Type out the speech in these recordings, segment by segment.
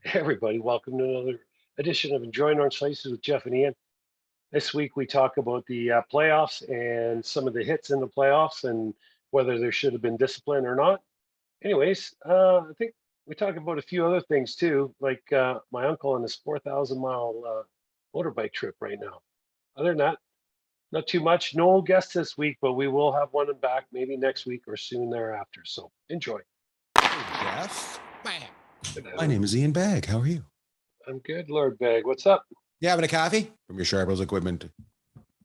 Hey everybody, welcome to another edition of Enjoying Orange Slices with Jeff and Ian. This week we talk about the playoffs and some of the hits in the playoffs and whether there should have been discipline or not. Anyways, I think we talk about a few other things too, like my uncle on his 4,000-mile motorbike trip right now. Other than that, not too much. No guests this week, but we will have one back maybe next week or soon thereafter. So enjoy. Hey, Jeff. My name is Ian Bagg. How are you? I'm good, Lord Bag. What's up? You having a coffee from your Sharples equipment?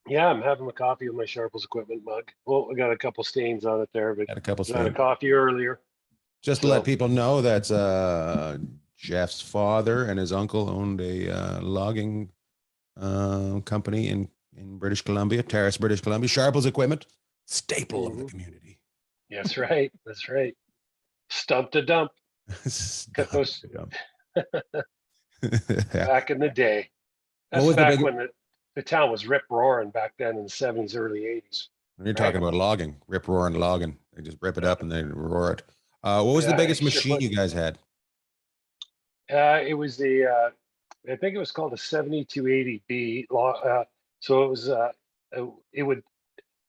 Yeah, I'm having a coffee with my Sharples equipment mug. Well, I got a couple stains on it there, but Had a couple I had a stains. coffee earlier. Just to let people know that Jeff's father and his uncle owned a logging company in British Columbia, Terrace, British Columbia. Sharples equipment, staple of the community. That's right. That's right. Stump to dump. Cut those back in the day. That's back when the town was rip roaring back then in the 70s, early 80s. When you're talking about logging, rip roaring logging. They just rip it up and they roar it. What was the biggest machine you guys had? It was the I think it was called a 7280B. So it was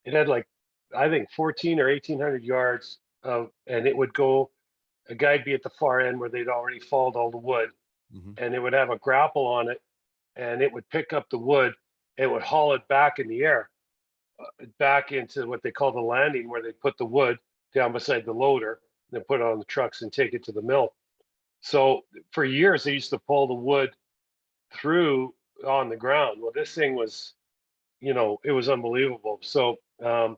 it had like I think 14 or 1800 yards of, and it would go. A guy'd be at the far end where they'd already falled all the wood, and it would have a grapple on it, and it would pick up the wood. It would haul it back in the air, back into what they call the landing, where they put the wood down beside the loader, and then put it on the trucks and take it to the mill. So for years, they used to pull the wood through on the ground. Well, this thing was, it was unbelievable. So I'll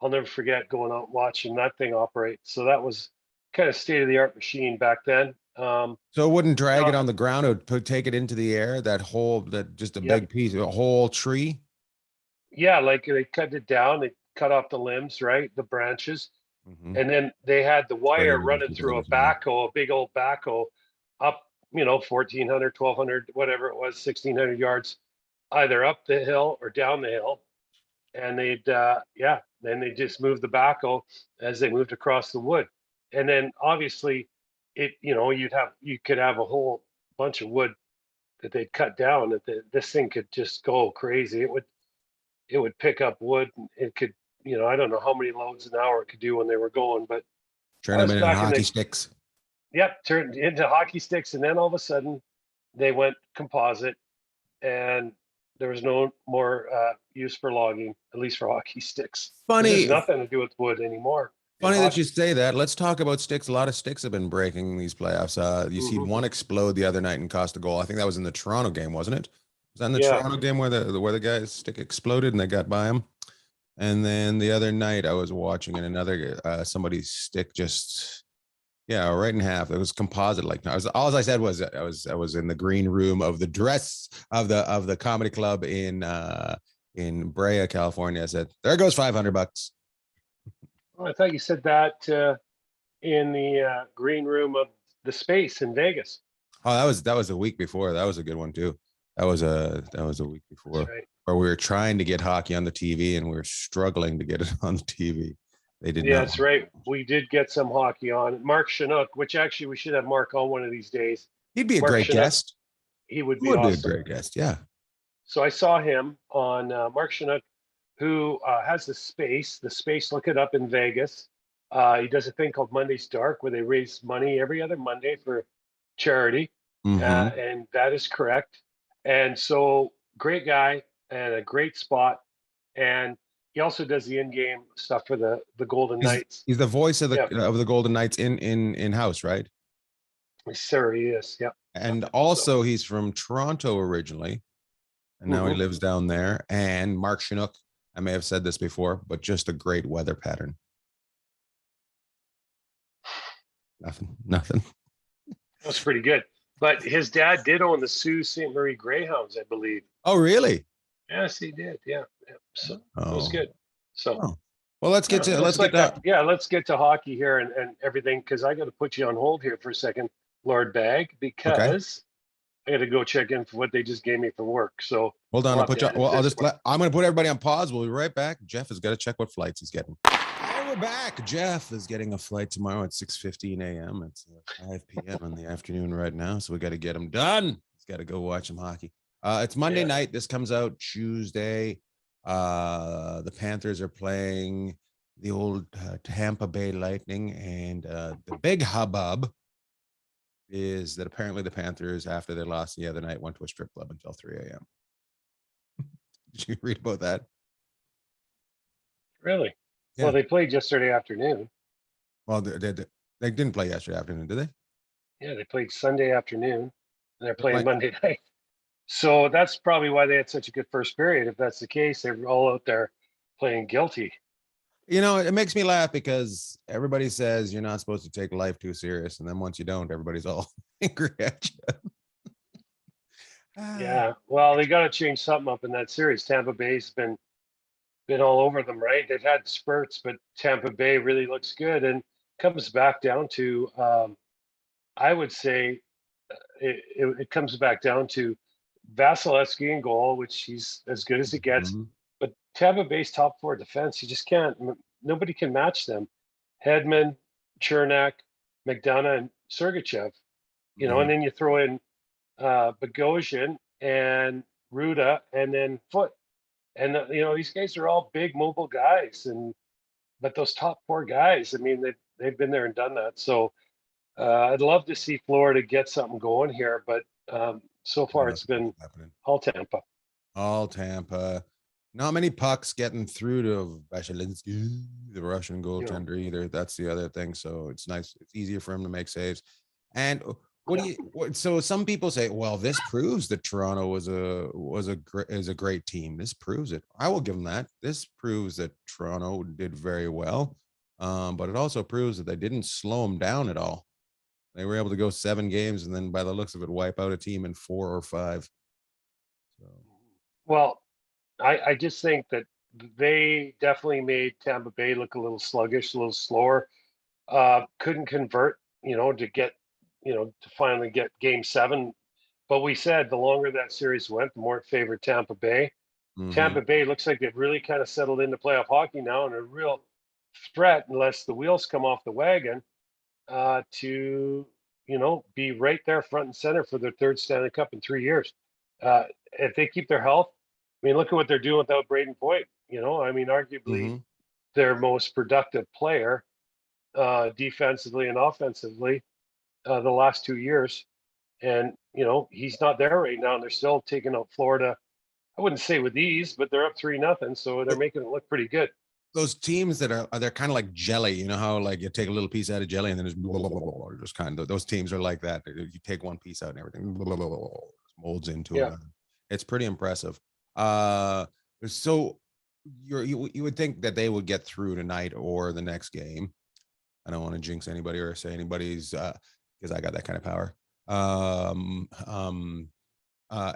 never forget going out watching that thing operate. So that was kind of state of the art machine back then. So it wouldn't drag it on the ground; it would take it into the air. Just a big piece, a whole tree. Yeah, like they cut it down, they cut off the limbs, right, the branches, and then they had the wire running through a backhoe, a big old backhoe, up 1,400, 1,200, whatever it was, 1,600 yards, either up the hill or down the hill, and they'd then they just moved the backhoe as they moved across the wood. And then obviously you could have a whole bunch of wood that they'd cut down that this thing could just go crazy. It would pick up wood, and it could, I don't know how many loads an hour it could do when they were going, but turn them into hockey sticks. Yep, turned into hockey sticks, and then all of a sudden they went composite, and there was no more use for logging, at least for hockey sticks. Funny, there's nothing to do with wood anymore. Funny that you say that. Let's talk about sticks. A lot of sticks have been breaking these playoffs. You see one explode the other night and cost a goal. I think that was in the Toronto game, wasn't it? Was that in the Toronto game where the guy's stick exploded and they got by him? And then the other night I was watching and another somebody's stick just right in half. It was composite. Like all I said was I was in the green room of the dress of the comedy club in Brea, California. I said, there goes $500. Oh, I thought you said that in the green room of the Space in Vegas. Oh, that was a week before. That was a good one too. That was a week before, right. Where we were trying to get hockey on the TV and we were struggling to get it on the TV. They did. Yeah, that's right. We did get some hockey on. Mark Chinook, which actually we should have Mark on one of these days. He'd be a great guest. He would be awesome. Be a great guest. Yeah. So I saw him on Mark Chinook, who has the Space. Look it up in Vegas. He does a thing called Monday's Dark, where they raise money every other Monday for charity, and that is correct. And so, great guy and a great spot, and he also does the in-game stuff for the Golden Knights. He's the voice of the Golden Knights in house, right? Sir, he is. Yeah. And also, he's from Toronto originally, and now he lives down there. And Mark Chinook, I may have said this before, but just a great weather pattern. Nothing. That's pretty good. But his dad did own the Sault Ste. Marie Greyhounds, I believe. Oh, really? Yes, he did. Yeah. So it was good. So, well, let's get to hockey here and everything, because I got to put you on hold here for a second, Lord Bag, because I got to go check in for what they just gave me for work. So hold on, I'm going to put everybody on pause. We'll be right back. Jeff has got to check what flights he's getting. I we're back. Jeff is getting a flight tomorrow at 6:15 a.m. It's 5 p.m. in the afternoon right now, so we got to get him done. He's got to go watch some hockey. It's Monday night. This comes out Tuesday. The Panthers are playing the old Tampa Bay Lightning, and the big hubbub is that apparently the Panthers, after they lost the other night, went to a strip club until 3 a.m. Did you read about that? Really? Yeah. Well, they played yesterday afternoon. Well, they didn't play yesterday afternoon, did they? Yeah, they played Sunday afternoon, and they're playing Monday night. So that's probably why they had such a good first period. If that's the case, they were all out there playing guilty. You know, it makes me laugh because everybody says you're not supposed to take life too serious, and then once you don't, everybody's all angry at you. Yeah, well, they got to change something up in that series. Tampa Bay's been all over them, right? They've had spurts, but Tampa Bay really looks good, and comes back down to, I would say, it comes back down to Vasilevsky in goal, which he's as good as it gets. Mm-hmm. But Tampa Bay's top four defense, you just can't. Nobody can match them. Hedman, Chernak, McDonough, and Sergachev. You know, and then you throw in Bogosian and Ruda, and then Foot. And you know, these guys are all big, mobile guys, but those top four guys, I mean, they've been there and done that. So I'd love to see Florida get something going here, but so far it's been all Tampa. All Tampa. Not many pucks getting through to Vasilevsky, the Russian goaltender, either. That's the other thing. So it's nice. It's easier for him to make saves. And so some people say, well, this proves that Toronto is a great team. This proves it. I will give them that. This proves that Toronto did very well. But it also proves that they didn't slow them down at all. They were able to go 7 games and then, by the looks of it, wipe out a team in 4 or 5. So, well, I just think that they definitely made Tampa Bay look a little sluggish, a little slower. Couldn't convert, to get, to finally get Game 7. But we said the longer that series went, the more it favored Tampa Bay. Tampa Bay looks like they've really kind of settled into playoff hockey now, and a real threat, unless the wheels come off the wagon, to be right there front and center for their third Stanley Cup in 3 years. If they keep their health, I mean, look at what they're doing without Braden Point. I mean, arguably their most productive player, defensively and offensively, the last 2 years. And he's not there right now, and they're still taking out Florida. I wouldn't say with ease, but they're up 3-0, so they're making it look pretty good. Those teams that they're kind of like jelly, you know how like you take a little piece out of jelly and then just kind of, those teams are like that. You take one piece out and everything molds into it. It's pretty impressive. So you would think that they would get through tonight or the next game. I don't want to jinx anybody or say anybody's because I got that kind of power.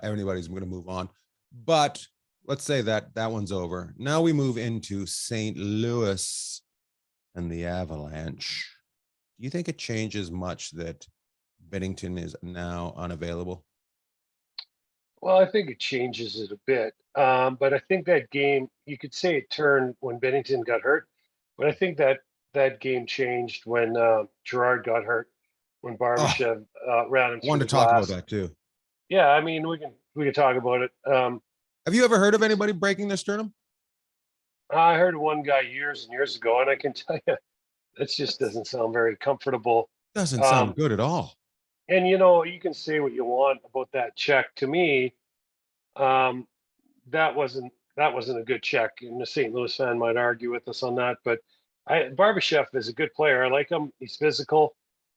Everybody's going to move on, but let's say that one's over. Now we move into St. Louis and the Avalanche. Do you think it changes much that Bennington is now unavailable? Well, I think it changes it a bit. But I think that game, you could say it turned when Bennington got hurt. But I think that game changed when Gerard got hurt, when Barbashev ran him through wanted the to talk glass. about that too. Yeah, I mean, we can talk about it. Have you ever heard of anybody breaking their sternum? I heard one guy years and years ago, and I can tell you, that just doesn't sound very comfortable. Doesn't sound good at all. And you can say what you want about that check. To me, that wasn't a good check. And the St. Louis fan might argue with us on that, but Barbashev is a good player. I like him. He's physical,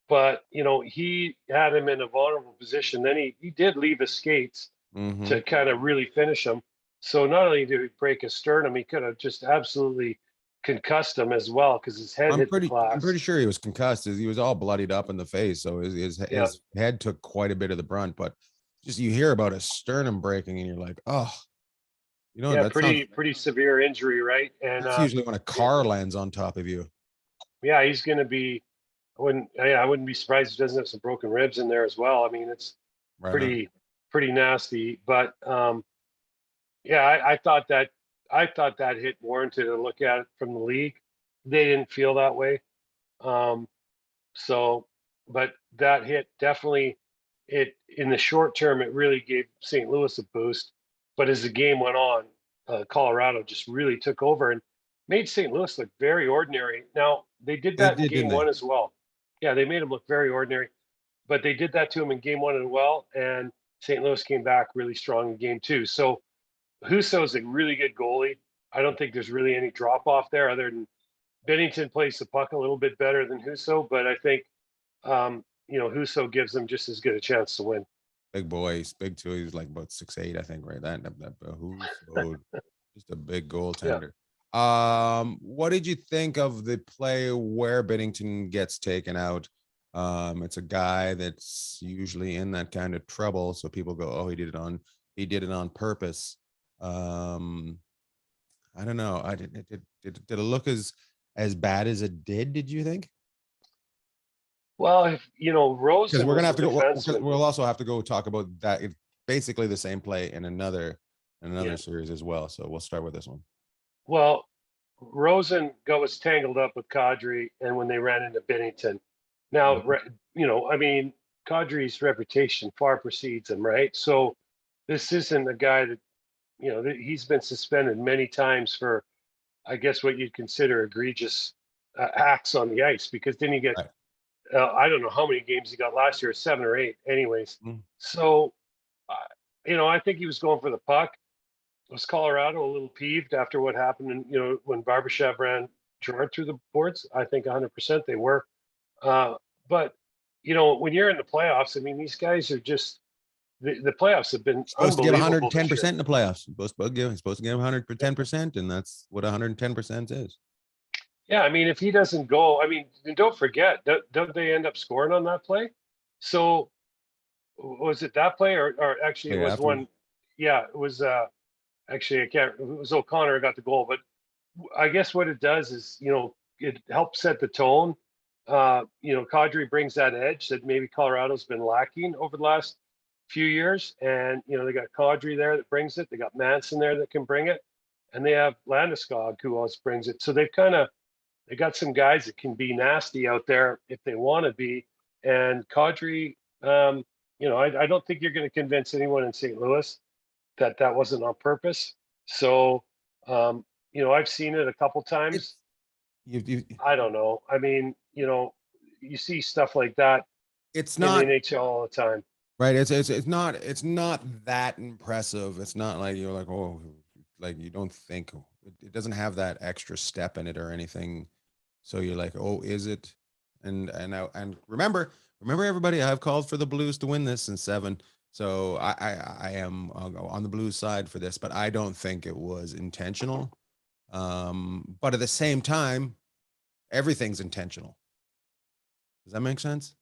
but he had him in a vulnerable position. Then he did leave his skates to kind of really finish him. So not only did he break his sternum, he could have just absolutely concussed him as well, because his head hit the glass. I'm pretty sure he was concussed. He was all bloodied up in the face, so his head took quite a bit of the brunt. But just you hear about a sternum breaking, and you're like, oh, that's pretty severe injury, right? And that's usually when a car lands on top of you. Yeah, he's going to be. I wouldn't be surprised if he doesn't have some broken ribs in there as well. I mean, it's pretty nasty. But I thought that hit warranted a look at it from the league. they didn't feel that way. So, but that hit definitely, it in the short term, it really gave St. Louis a boost. But as the game went on, Colorado just really took over and made St. Louis look very ordinary. Now, they did They that in did, game didn't they? one as well. Yeah, they made him look very ordinary, but they did that to him in game one as well. And St. Louis came back really strong in game two. So Husso's a really good goalie. I don't think there's really any drop off there other than Bennington plays the puck a little bit better than Husso, but I think Husso gives them just as good a chance to win. Big boy. He's big too. He's like about 6'8", I think, right? That who's so just a big Yeah. goaltender. What did you think of the play where Bennington gets taken out? It's a guy that's usually in that kind of trouble, so people go, "Oh, he did it on purpose." I don't know. Did it look as bad as it did? Did you think? Well, if Because Rosen we're was gonna a have to go. defenseman. We'll also have to go talk about that. It's basically the same play in another Yeah. series as well. So we'll start with this one. Well, Rosen was tangled up with Kadri, and when they ran into Bennington, now I mean Kadri's reputation far precedes him, right? So this isn't a guy that he's been suspended many times for, I guess, what you'd consider egregious acts on the ice. Because then you get Right. I don't know how many games he got last year, 7 or 8. Anyways, Mm. so I think he was going for the puck. Was Colorado a little peeved after what happened? And when Barbashev ran Jordan through the boards, I think 100% they were. But when you're in the playoffs, I mean, these guys are just the playoffs have been Supposed to give unbelievable this year. 110% in the playoffs. He's supposed to give 110%, and that's what 110% is. Yeah, I mean, if he doesn't go, I mean, and don't forget, don't they end up scoring on that play? So was it that play or actually it Play was afterwards? one? Yeah, it was actually I can't. It was O'Connor who got the goal, but I guess what it does is it helps set the tone. Kadri brings that edge that maybe Colorado's been lacking over the last few years, and they got Kadri there that brings it. They got Manson there that can bring it, and they have Landeskog who else brings it. So they got some guys that can be nasty out there if they want to be. And Kadri, I don't think you're going to convince anyone in St. Louis that wasn't on purpose. So, I've seen it a couple times. I don't know. I mean, you see stuff like that It's in the not NHL all the time. right. It's not that impressive. It's not like you're like, oh, like you don't think it doesn't have that extra step in it or anything. So you're like, oh, is it? And remember everybody, I've called for the Blues to win this in 7. So I am on the Blues side for this, but I don't think it was intentional. But at the same time, everything's intentional. Does that make sense?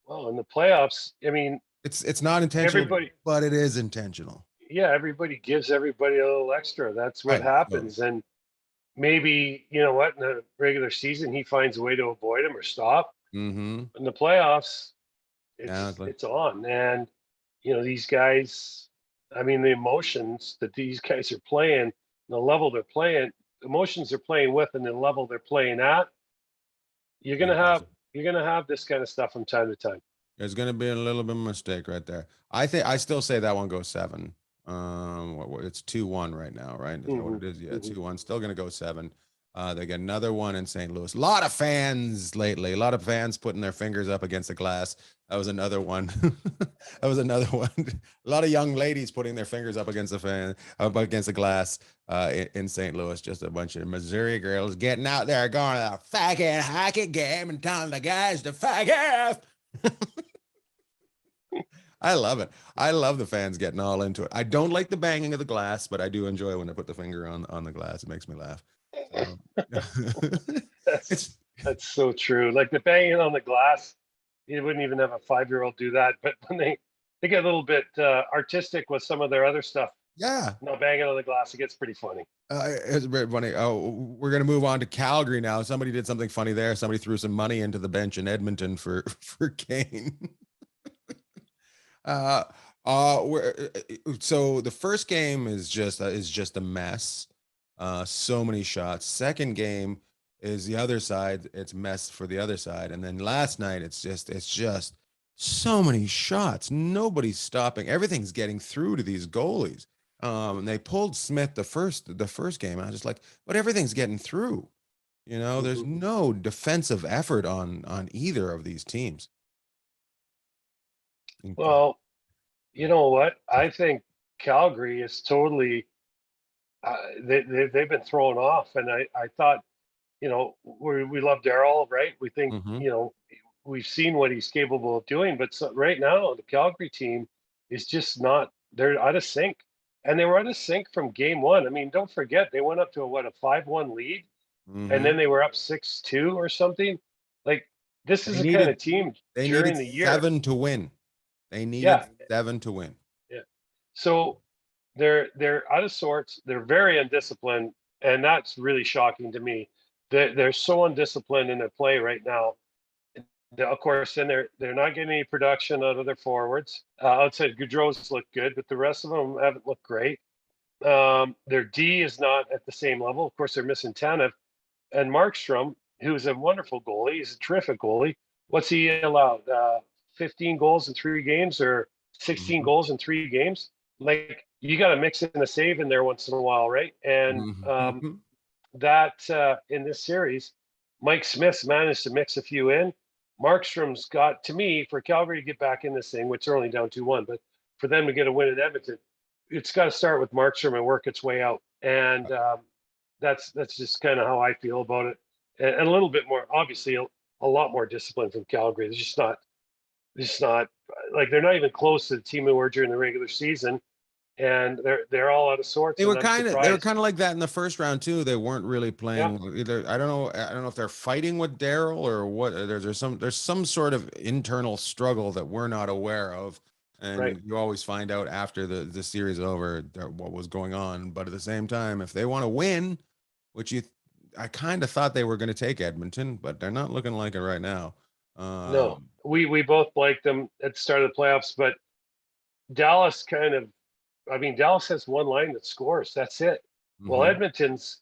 Well, in the playoffs, I mean, It's not intentional, but it is intentional. yeah, everybody gives everybody a little extra. That's what Right. happens. And maybe, in the regular season, he finds a way to avoid him or stop. Mm-hmm. In the playoffs, Yeah, it's on. And, these guys, I mean, the emotions that these guys are playing, the level they're playing, emotions they're playing with and the level they're playing at, you're gonna have this kind of stuff from time to time. There's gonna be a little bit of a mistake right there. I still say that one goes 7. It's 2-1 right now, right? Is that what it is? Yeah, 2-1. Still gonna go 7. They get another one in St. Louis. A lot of fans lately. A lot of fans putting their fingers up against the glass. That was another one. That was another one. A lot of young ladies putting their fingers up against the glass in St. Louis. Just a bunch of Missouri girls getting out there going to the faggot hockey game and telling the guys to fag off. I love it. I love the fans getting all into it. I don't like the banging of the glass, but I do enjoy when they put the finger on the glass. It makes me laugh. That's so true. Like the banging on the glass, you wouldn't even have a 5-year-old do that. But when they get a little bit artistic with some of their other stuff, yeah, banging on the glass, it gets pretty funny. It's very funny. Oh, we're gonna move on to Calgary now. Somebody did something funny there. Somebody threw some money into the bench in Edmonton for Kane. So the first game is just a mess. So many shots. Second game, is the other side. It's mess for the other side. And then last night, it's just so many shots. Nobody's stopping. Everything's getting through to these goalies. And they pulled Smith the first game. I was just like, but everything's getting through. You know, there's no defensive effort on either of these teams. Well, you know what? I think Calgary is totally they've been thrown off, and I thought, you know, we love Daryl, right? We think, you know, we've seen what he's capable of doing, but right now the Calgary team is just not. They're out of sync, and they were out of sync from game one. I mean, don't forget they went up to a 5-1 lead, and then they were up 6-2 or something. Like this is the kind of team They during needed the year. 7 to win. They needed 7 to win. Yeah. So they're out of sorts. They're very undisciplined, and that's really shocking to me. They're so undisciplined in their play right now. Of course, then they're not getting any production out of their forwards. Outside Gaudreau's look good, but the rest of them haven't looked great. Their D is not at the same level. Of course, they're missing Tanev and Markstrom, who's a wonderful goalie. He's a terrific goalie. What's he allowed? 15 goals in 3 games or 16 goals in 3 games? Like, you got to mix in a save in there once in a while, right? And that in this series, Mike Smith's managed to mix a few in. Markstrom's got, to me, for Calgary to get back in this thing, which they're only down 2-1, but for them to get a win at Edmonton, it's got to start with Markstrom and work its way out. And that's just kind of how I feel about it. And a little bit more, obviously, a lot more discipline from Calgary. They're just not like, they're not even close to the team who were during the regular season. And they're all out of sorts. They were kind of like that in the first round too. They weren't really playing either. I don't know if they're fighting with Daryl or what. There's some sort of internal struggle that we're not aware of, and you always find out after the series is over what was going on. But at the same time, if they want to win, which I kind of thought they were going to take Edmonton, but they're not looking like it right now. No, we both liked them at the start of the playoffs, but Dallas Dallas has one line that scores. That's it. Well, Edmonton's,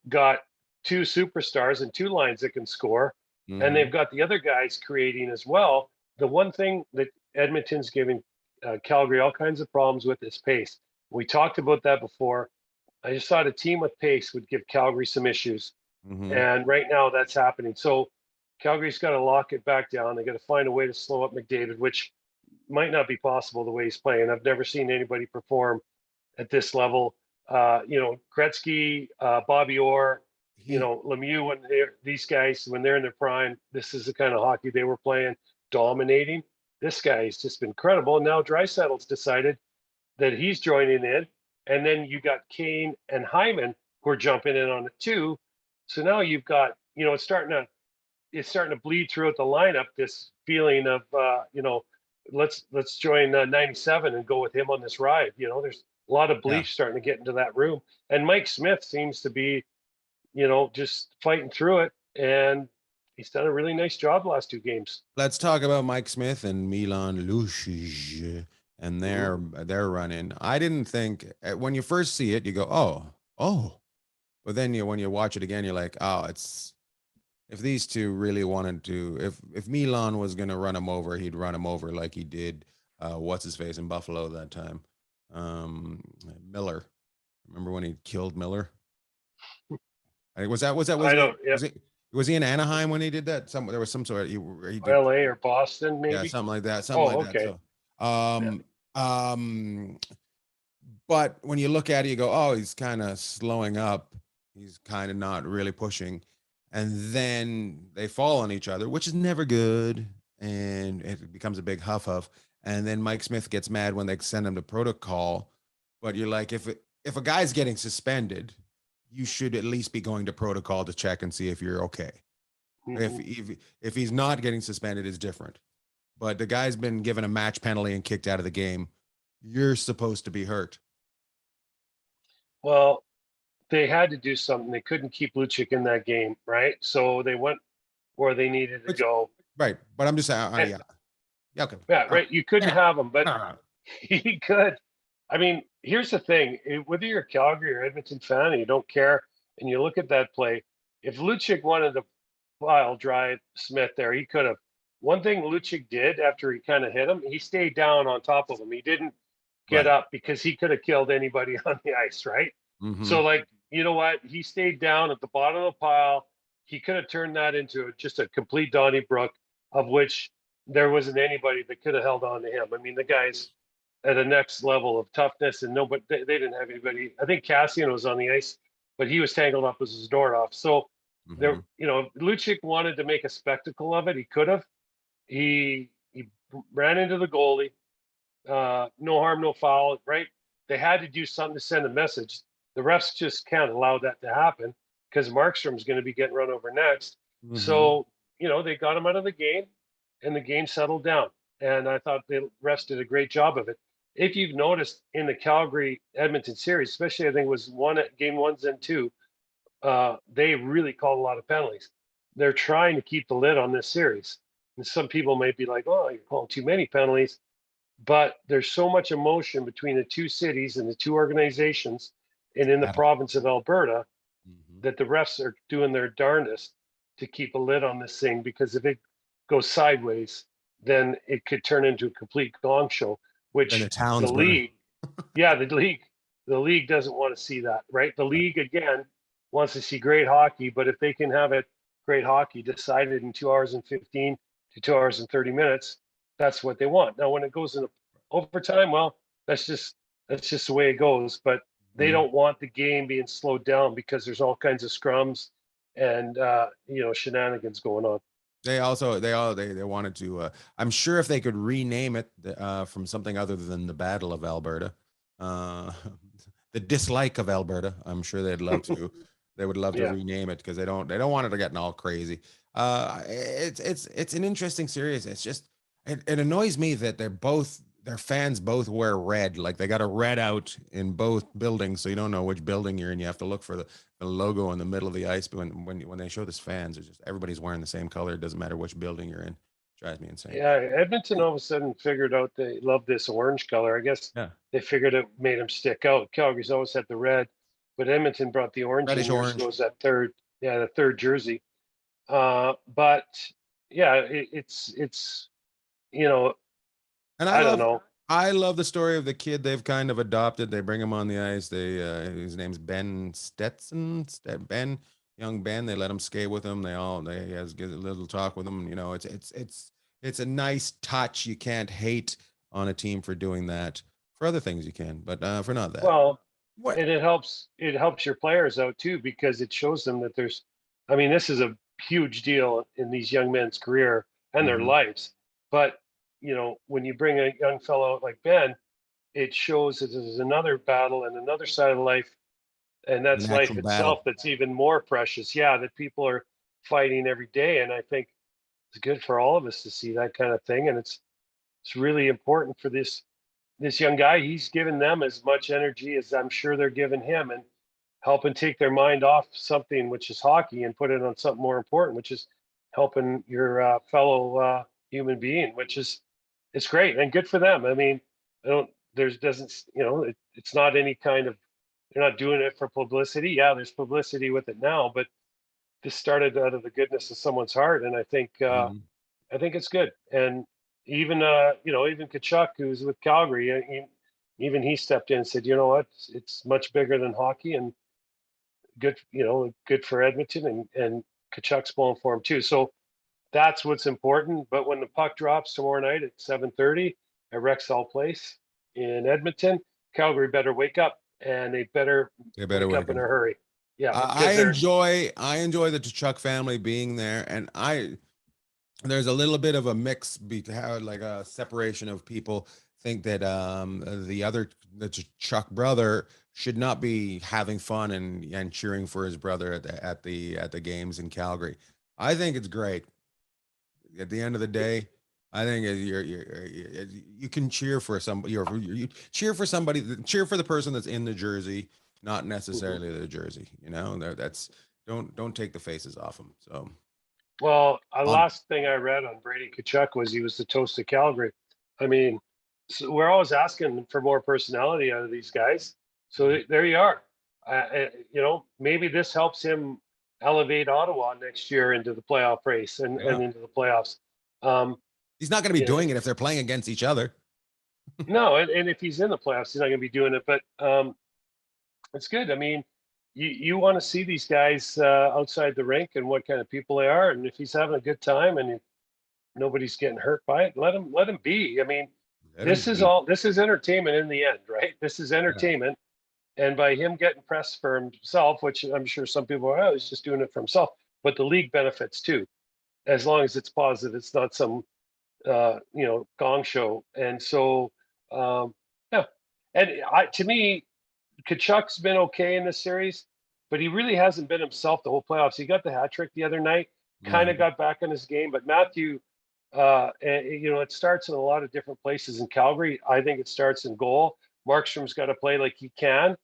got 2 superstars and 2 lines that can score, and they've got the other guys creating as well. The one thing that Edmonton's giving Calgary all kinds of problems with is pace. We talked about that before. I just thought a team with pace would give Calgary some issues, and right now that's happening. So Calgary's got to lock it back down. They got to find a way to slow up McDavid, which might not be possible the way he's playing. I've never seen anybody perform at this level. Gretzky, Bobby Orr, Lemieux, these guys, when they're in their prime, this is the kind of hockey they were playing, dominating. This guy has just been incredible. And now Draisaitl's decided that he's joining in. And then you got Kane and Hyman who are jumping in on it too. So now you've got, it's starting to bleed throughout the lineup, this feeling of, let's join 97 and go with him on this ride. There's a lot of belief starting to get into that room. And Mike Smith seems to be, just fighting through it. And he's done a really nice job the last 2 games. Let's talk about Mike Smith and Milan Lucic and their run-in. I didn't think, when you first see it, you go, oh. But then when you watch it again, you're like, if these two really wanted to, if Milan was going to run him over, he'd run him over like he did, what's his face in Buffalo that time, Miller. Remember when he killed Miller? Was he in Anaheim when he did that? There was some sort of he did, LA or Boston, maybe. Yeah, something like that. That. So, but when you look at it, you go, he's kind of slowing up. He's kind of not really pushing. And then they fall on each other, which is never good. And it becomes a big huff. And then Mike Smith gets mad when they send him to protocol. But you're like, if a guy's getting suspended, you should at least be going to protocol to check and see if you're okay. If he's not getting suspended, it's different. But the guy's been given a match penalty and kicked out of the game. You're supposed to be hurt. Well, they had to do something. They couldn't keep Lucic in that game, right? So they went where they needed to go. Right. But I'm just saying, okay. Yeah, right. You couldn't have him, but he could. I mean, here's the thing. Whether you're a Calgary or Edmonton fan and you don't care, and you look at that play, if Lucic wanted to pile drive Smith there, he could have. One thing Lucic did after he kind of hit him, he stayed down on top of him. He didn't get Right. up because he could have killed anybody on the ice, right? So, like, you know what? He stayed down at the bottom of the pile. He could have turned that into just a complete Donnybrook, of which there wasn't anybody that could have held on to him. I mean, the guy's at a next level of toughness, and nobody, they didn't have anybody. I think Cassian was on the ice, but he was tangled up as his door off. So there, you know, Lucic wanted to make a spectacle of it. He could have. He ran into the goalie. No harm, no foul, right? They had to do something to send a message. The refs just can't allow that to happen because Markstrom's going to be getting run over next. So, you know, they got him out of the game and the game settled down. And I thought the refs did a great job of it. If you've noticed in the Calgary Edmonton series, especially I think it was game 1 and 2, they really called a lot of penalties. They're trying to keep the lid on this series. And some people may be like, oh, you're calling too many penalties. But there's so much emotion between the two cities and the two organizations and in the province of Alberta that the refs are doing their darndest to keep a lid on this thing, because if it goes sideways, then it could turn into a complete gong show, which the league, the league doesn't want to see that, right? The league, again, wants to see great hockey, but if they can have it great hockey decided in 2 hours and 15 to 2 hours and 30 minutes, that's what they want. Now, when it goes into overtime, well, that's just the way it goes. But they don't want the game being slowed down because there's all kinds of scrums and you know, shenanigans going on. They wanted to. I'm sure if they could rename it from something other than the Battle of Alberta, the dislike of Alberta, I'm sure they'd love to. They would love to rename it because they don't want it to get all crazy. It's an interesting series. It's just it annoys me that their fans both wear red. Like they got a red out in both buildings, so you don't know which building you're in. You have to look for the logo in the middle of the ice. But when they show this fans, it's just everybody's wearing the same color. It doesn't matter which building you're in. It drives me insane. Yeah, Edmonton all of a sudden figured out they love this orange color. I guess they figured it made them stick out. Calgary's always had the red, but Edmonton brought the orange. Reddish orange. Was that the third jersey. But yeah, it's you know, and I don't know. I love the story of the kid they've kind of adopted. They bring him on the ice. His name's Ben Stetson. Young Ben. They let him skate with him. He has a little talk with him. You know, it's a nice touch. You can't hate on a team for doing that. For other things you can, but for not that. Well, and it helps your players out too, because it shows them that this is a huge deal in these young men's career and their lives. But, you know, when you bring a young fellow out like Ben, it shows that there's another battle and another side of life, and that's life itself that's even more precious. Yeah, that people are fighting every day. And I think it's good for all of us to see that kind of thing. And it's really important for this young guy. He's given them as much energy as I'm sure they're giving him, and helping take their mind off something, which is hockey, and put it on something more important, which is helping your fellow human being, which is, it's great and good for them. I mean, it's not any kind of, they're not doing it for publicity. Yeah, there's publicity with it now, but this started out of the goodness of someone's heart. And I think it's good. And even Tkachuk, who's with Calgary, even he stepped in and said, you know what, it's much bigger than hockey, and good for Edmonton, and Tkachuk's pulling for him too. So that's what's important. But when the puck drops tomorrow night at 7:30 at Rexall Place in Edmonton, Calgary better wake up, and they better wake up in a hurry. Yeah, I enjoy the Tkachuk family being there, and there's a little bit of a mix, like a separation of people think that the Tkachuk brother should not be having fun and cheering for his brother at the games in Calgary. I think it's great. At the end of the day, I think you can cheer for somebody. You cheer for somebody. Cheer for the person that's in the jersey, not necessarily the jersey. You know, don't take the faces off them. So. Well, last thing I read on Brady Tkachuk was he was the toast of Calgary. I mean, so we're always asking for more personality out of these guys. So there you are. Maybe this helps him elevate Ottawa next year into the playoff race and into the playoffs. He's not going to be doing it if they're playing against each other. No, and if he's in the playoffs, he's not going to be doing it. But it's good. I mean, you want to see these guys outside the rink and what kind of people they are, and if he's having a good time and nobody's getting hurt by it, let him be. I mean, this is entertainment in the end, right? This is entertainment. Yeah. And by him getting press for himself, which I'm sure some people are, he's just doing it for himself, but the league benefits too, as long as it's positive. It's not some gong show. And so yeah, and to me, Kachuk's been okay in this series, but he really hasn't been himself the whole playoffs. He got the hat trick the other night, kind of got back in his game. But Matthew, it starts in a lot of different places in Calgary. I think it starts in goal. Markstrom's got to play like he can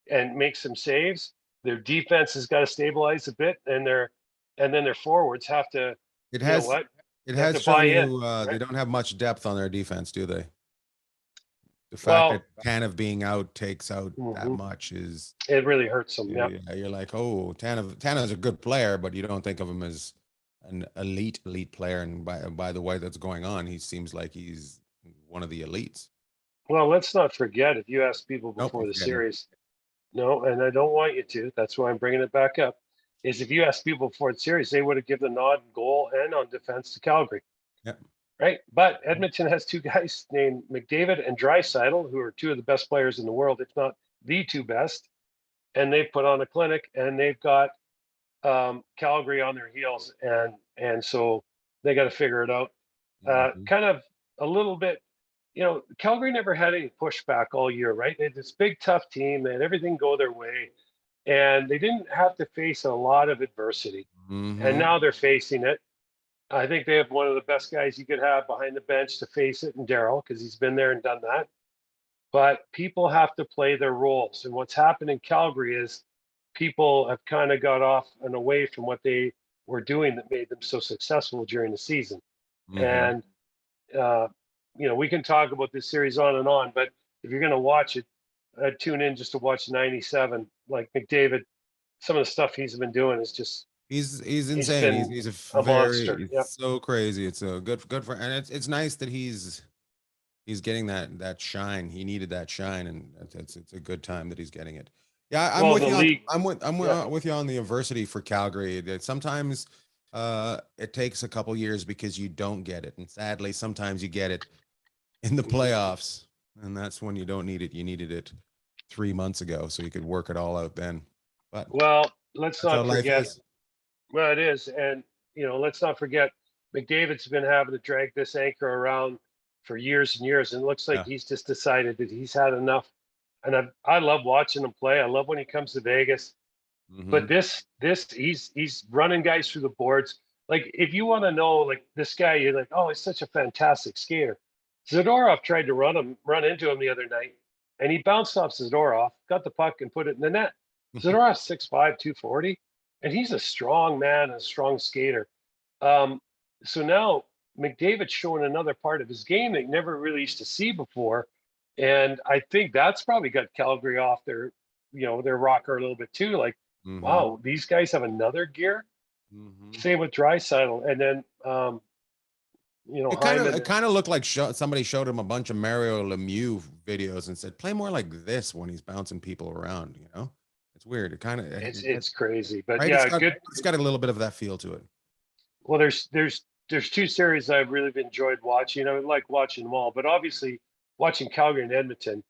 and make some saves. Their defense has got to stabilize a bit, and then their forwards have to. It has shown you right? They don't have much depth on their defense, do they? The fact that Tanev being out takes out that much it really hurts them. Yeah, you're like, oh, Tanev's a good player, but you don't think of him as an elite player. And by the way that's going on, he seems like he's one of the elites. Well, let's not forget, if you ask people before the series, no, and I don't want you to. That's why I'm bringing it back up. Is if you ask people before the series, they would have given the nod in goal and on defense to Calgary. Yep. Right. But Edmonton has two guys named McDavid and Draisaitl, who are two of the best players in the world, if not the two best. And they've put on a clinic, and they've got Calgary on their heels. And so they got to figure it out. Kind of a little bit, Calgary never had any pushback all year, right? They had this big, tough team. They had everything go their way. And they didn't have to face a lot of adversity. And now they're facing it. I think they have one of the best guys you could have behind the bench to face it in Darryl, because he's been there and done that. But people have to play their roles. And what's happened in Calgary is people have kind of got off and away from what they were doing that made them so successful during the season. And, we can talk about this series on and on, but if you're going to watch it, tune in just to watch 97. Like McDavid, some of the stuff he's been doing is just he's insane. He's a monster. It's so crazy. It's a good for, and it's nice that he's getting that shine. He needed that shine, and it's a good time that he's getting it. Yeah, I'm with you. I'm with you on the adversity for Calgary. That sometimes it takes a couple years because you don't get it, and sadly, sometimes you get it in the playoffs. And that's when you don't need it. You needed it 3 months ago, so you could work it all out then. But let's not forget. Well, it is, and let's not forget, McDavid's been having to drag this anchor around for years and years, and it looks like he's just decided that he's had enough. And I love watching him play. I love when he comes to Vegas. But this he's running guys through the boards. Like, if you want to know, like, this guy, you're like, oh, he's such a fantastic skater. Zadorov tried to run into him the other night, and he bounced off Zadorov, got the puck, and put it in the net. Zadorov's 6'5", 240, and he's a strong man and a strong skater. So now McDavid's showing another part of his game that you never really used to see before, and I think that's probably got Calgary off their rocker a little bit too. Like, wow, these guys have another gear. Same with Draisaitl, and then it kind of looked like somebody showed him a bunch of Mario Lemieux videos and said, play more like this when he's bouncing people around. It's weird. It's crazy, but right? yeah, it's got a little bit of that feel to it. Well, there's two series I've really enjoyed watching. I like watching them all, but obviously watching Calgary and Edmonton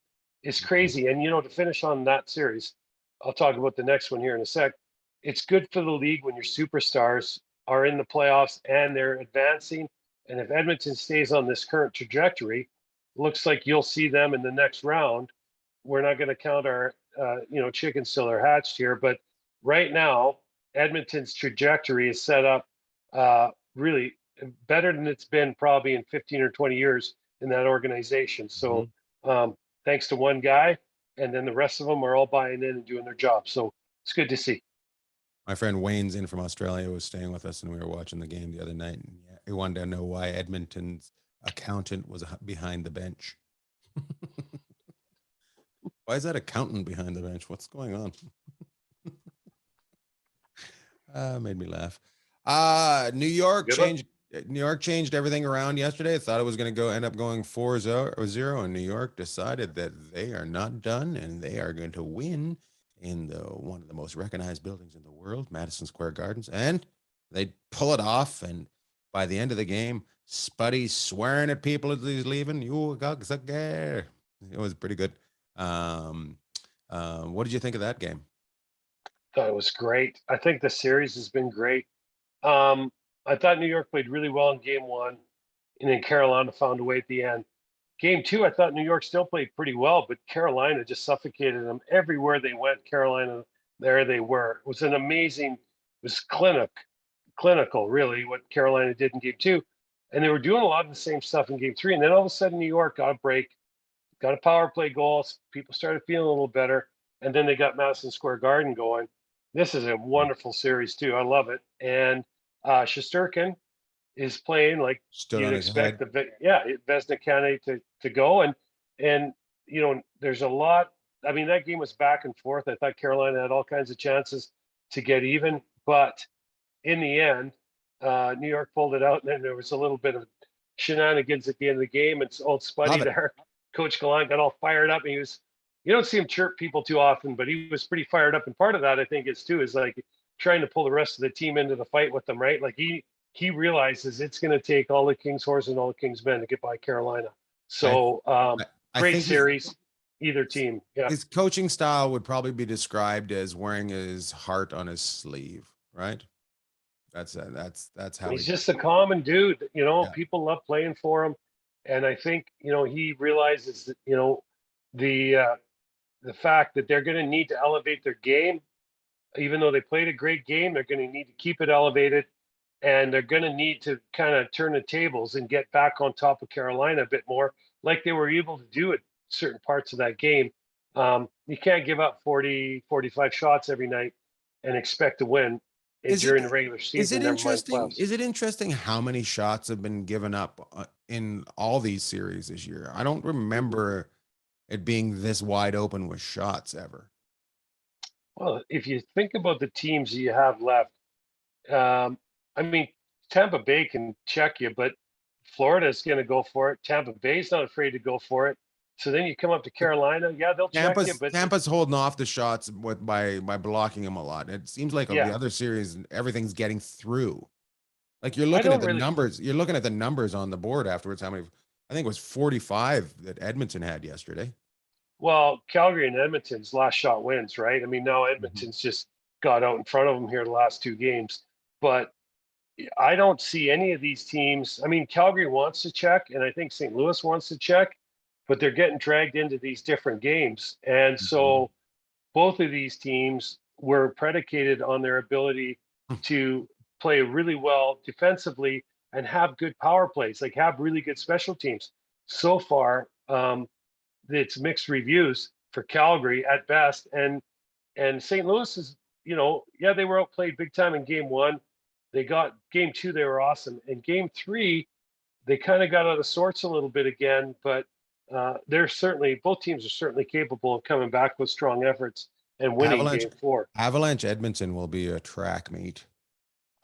is crazy. And to finish on that series, I'll talk about the next one here in a sec. It's good for the league when your superstars are in the playoffs and they're advancing. And if Edmonton stays on this current trajectory, looks like you'll see them in the next round. We're not going to count our, chickens till they're hatched here. But right now, Edmonton's trajectory is set up really better than it's been probably in 15 or 20 years in that organization. So thanks to one guy, and then the rest of them are all buying in and doing their job. So it's good to see. My friend Wayne's in from Australia was staying with us, and we were watching the game the other night. And he wanted to know why Edmonton's accountant was behind the bench. Why is that accountant behind the bench? What's going on? Made me laugh. New York Good one. changed. New York changed everything around yesterday. I thought it was going to end up going 4-0, and New York decided that they are not done and they are going to win in one of the most recognized buildings in the world, Madison Square Gardens, and they pull it off. And by the end of the game, Spuddy's swearing at people as he's leaving. You got it was pretty good. What did you think of that game? Thought it was great. I think the series has been great. I thought New York played really well in game one, and then Carolina found a way at the end. Game two, I thought New York still played pretty well, but Carolina just suffocated them everywhere they went. Carolina, there they were. It was an amazing, it was clinical, really, what Carolina did in game two. And they were doing a lot of the same stuff in game three. And then all of a sudden, New York got a break, got a power play goal. People started feeling a little better. And then they got Madison Square Garden going. This is a wonderful series, too. I love it. And Shesterkin is playing like Stood you'd on his expect head. Vezina candidate to go. And there's a lot. I mean, that game was back and forth. I thought Carolina had all kinds of chances to get even, but in the end, New York pulled it out, and then there was a little bit of shenanigans at the end of the game. And old Spuddy there, Coach Gallant, got all fired up. And you don't see him chirp people too often, but he was pretty fired up. And part of that, I think, is like trying to pull the rest of the team into the fight with them, right? Like he realizes it's going to take all the King's horse and all the King's men to get by Carolina. So great series, either team. Yeah, his coaching style would probably be described as wearing his heart on his sleeve, right? That's how he's just a common dude. Yeah. People love playing for him, and I think he realizes that the fact that they're going to need to elevate their game, even though they played a great game, they're going to need to keep it elevated. And they're going to need to kind of turn the tables and get back on top of Carolina a bit more, like they were able to do at certain parts of that game. You can't give up 40, 45 shots every night and expect to win during the regular season. Is it interesting how many shots have been given up in all these series this year? I don't remember it being this wide open with shots ever. Well, if you think about the teams you have left, I mean, Tampa Bay can check you, but Florida's going to go for it. Tampa Bay's not afraid to go for it. So then you come up to Carolina. Yeah, they'll check you. But Tampa's holding off the shots by blocking them a lot. It seems like the other series, everything's getting through. Like you're looking at the numbers. You're looking at the numbers on the board afterwards. How many? I think it was 45 that Edmonton had yesterday. Well, Calgary and Edmonton's last shot wins, right? I mean, now Edmonton's just got out in front of them here the last two games, but I don't see any of these teams. I mean, Calgary wants to check, and I think St. Louis wants to check, but they're getting dragged into these different games. And so both of these teams were predicated on their ability to play really well defensively and have good power plays, like have really good special teams. So far, it's mixed reviews for Calgary at best. And St. Louis is, they were outplayed big time in game one. They got game two, they were awesome. In game three, they kind of got out of sorts a little bit again, but both teams are certainly capable of coming back with strong efforts and winning game four. Avalanche Edmonton will be a track meet.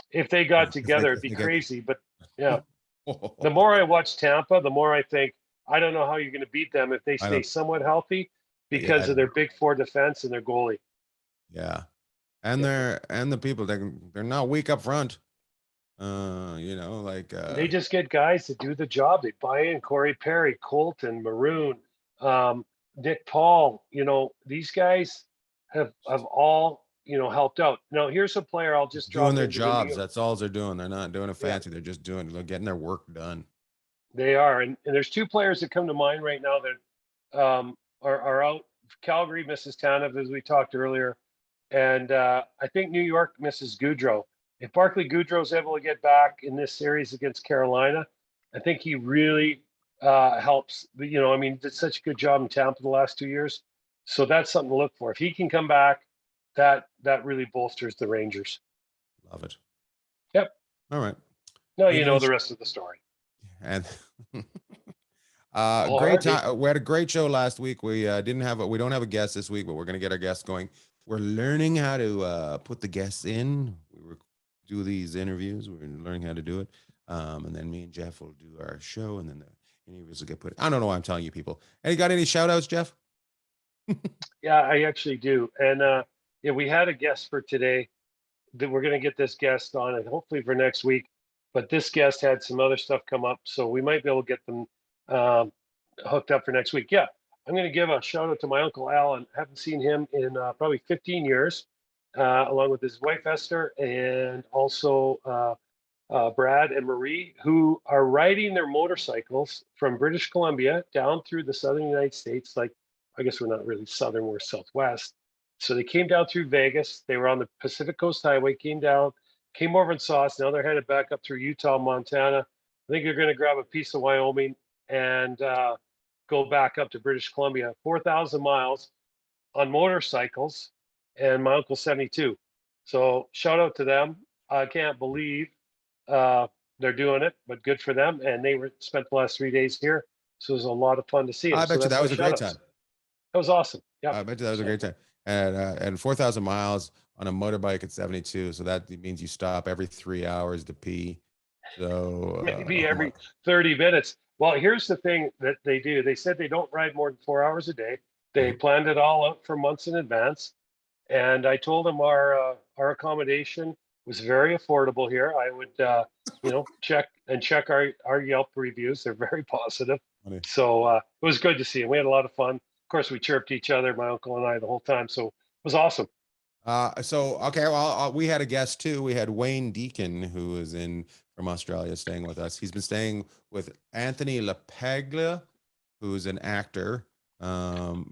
If they got together, it'd be crazy. But yeah, the more I watch Tampa, the more I think, I don't know how you're going to beat them if they stay somewhat healthy because of their big four defense and their goalie. Yeah. And the people, they're not weak up front. They just get guys to do the job. They buy in Corey Perry, Colton, Maroon, Nick Paul. These guys have all helped out. Now here's a player I'll just drop doing their jobs. That's all they're doing. They're not doing it fancy. They're just they're getting their work done. They are, and there's two players that come to mind right now that are out. Calgary misses Tanev, as we talked earlier. And I think New York misses Goudreau. If Barclay Goudreau's able to get back in this series against Carolina, I think he really helps. Did such a good job in Tampa the last 2 years. So that's something to look for. If he can come back, that really bolsters the Rangers. Love it. Yep. All right. Now you know the rest of the story. And great time. We had a great show last week. We don't have a guest this week, but we're going to get our guests going. We're learning how to put the guests in. do these interviews. We're learning how to do it. And then me and Jeff will do our show, and then the interviews will get put. I don't know why I'm telling you people. Hey, you got any shout outs, Jeff? Yeah, I actually do. And yeah, we had a guest for today that we're going to get this guest on and hopefully for next week. But this guest had some other stuff come up, so we might be able to get them hooked up for next week. Yeah, I'm going to give a shout out to my uncle Alan. I haven't seen him in probably 15 years, along with his wife Esther and also Brad and Marie, who are riding their motorcycles from British Columbia down through the southern United States. Like, I guess we're not really southern, we're southwest. So they came down through Vegas. They were on the Pacific Coast Highway, came down, came over and saw us. Now they're headed back up through Utah, Montana. I think they're going to grab a piece of Wyoming and go back up to British Columbia. 4,000 miles on motorcycles, and my uncle's 72. So shout out to them. I can't believe they're doing it, but good for them. And they spent the last 3 days here, so it was a lot of fun to see them. I bet you that was a great time. That was awesome. Yeah, I bet you that was a great time. And 4,000 miles on a motorbike at 72. So that means you stop every 3 hours to pee. So maybe every 30 minutes. Well, here's the thing that they do. They said they don't ride more than 4 hours a day. They planned it all out for months in advance. And I told them our accommodation was very affordable here. I would, check our Yelp reviews. They're very positive. Funny. So it was good to see them. We had a lot of fun. Of course, we chirped each other, my uncle and I, the whole time. So it was awesome. Okay. Well, we had a guest too. We had Wayne Deacon, who is from Australia, staying with us. He's been staying with Anthony LaPaglia, who's an actor, and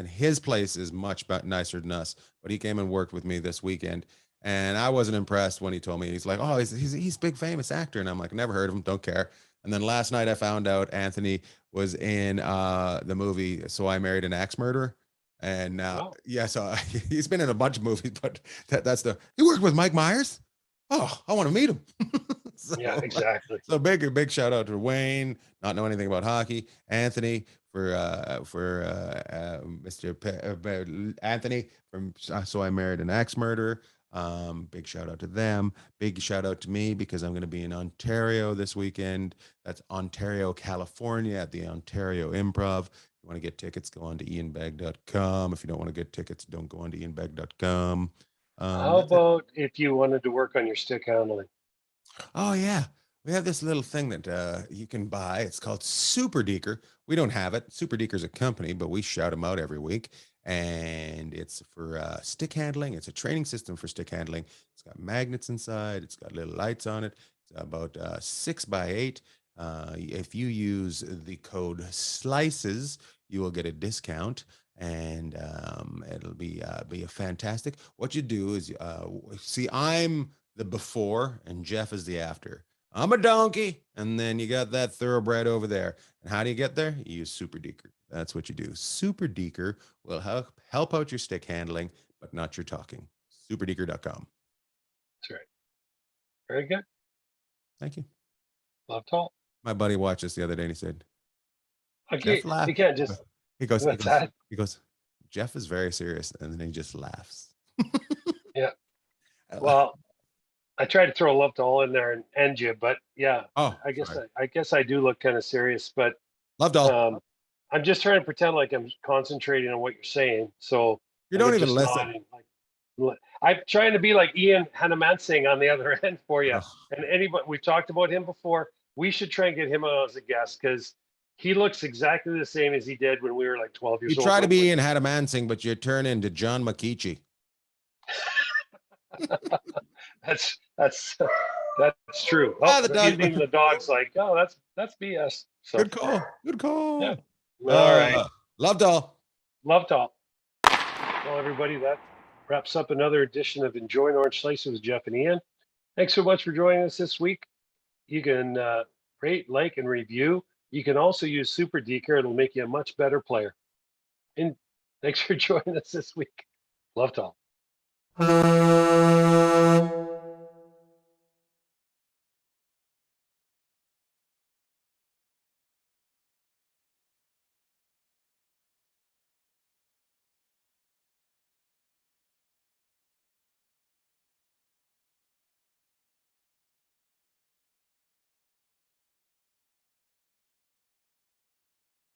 his place is much nicer than us. But he came and worked with me this weekend, and I wasn't impressed when he told me. He's like, "Oh, he's a big famous actor," and I'm like, "Never heard of him. Don't care." And then last night I found out Anthony was in the movie "So I Married an Axe Murderer." And now, so he's been in a bunch of movies, but he worked with Mike Myers. Oh, I want to meet him. Yeah, exactly. So big shout out to Wayne, not know anything about hockey. Anthony for Mr. Anthony from So I Married an Axe Murderer. Big shout out to them. Big shout out to me because I'm going to be in Ontario this weekend. That's Ontario, California at the Ontario Improv. If you want to get tickets, go on to ianbag.com. If you don't want to get tickets, don't go on to ianbag.com. How about if you wanted to work on your stick handling? Oh, yeah. We have this little thing that you can buy. It's called Super Deeker. We don't have it. Super Deeker's a company, but we shout them out every week. And it's for stick handling. It's a training system for stick handling. It's got magnets inside. It's got little lights on it. It's about 6x8. If you use the code SLICES, you will get a discount, and it'll be a fantastic. What you do is see, I'm the before and Jeff is the after. I'm a donkey, and then you got that thoroughbred over there. And how do you get there? You use Super Deeker. That's what you do. Super Deeker will help out your stick handling, but not your talking. Superdeeker.com. That's right. Very good. Thank you. Love talk. My buddy watched us the other day and he said, okay, you can't just. He goes, Jeff is very serious. And then he just laughs. Yeah. Well, I tried to throw love to all in there and end you, but yeah, I guess I do look kind of serious, but love all. I'm just trying to pretend like I'm concentrating on what you're saying. So you don't even listen. I'm trying to be like Ian Hanamansing on the other end for you. And anybody, we've talked about him before. We should try and get him on as a guest because he looks exactly the same as he did when we were like 12 years old. You try to be Ian Hanamansing, but you turn into John McKeechee. That's true. Oh, the dog's like, oh, that's BS. So, good call. Yeah. All right. Loved all. Well, everybody, that wraps up another edition of Enjoying Orange Slices with Jeff and Ian. Thanks so much for joining us this week. You can rate, like, and review. You can also use Super Deeker. It'll make you a much better player. And thanks for joining us this week. Love talk.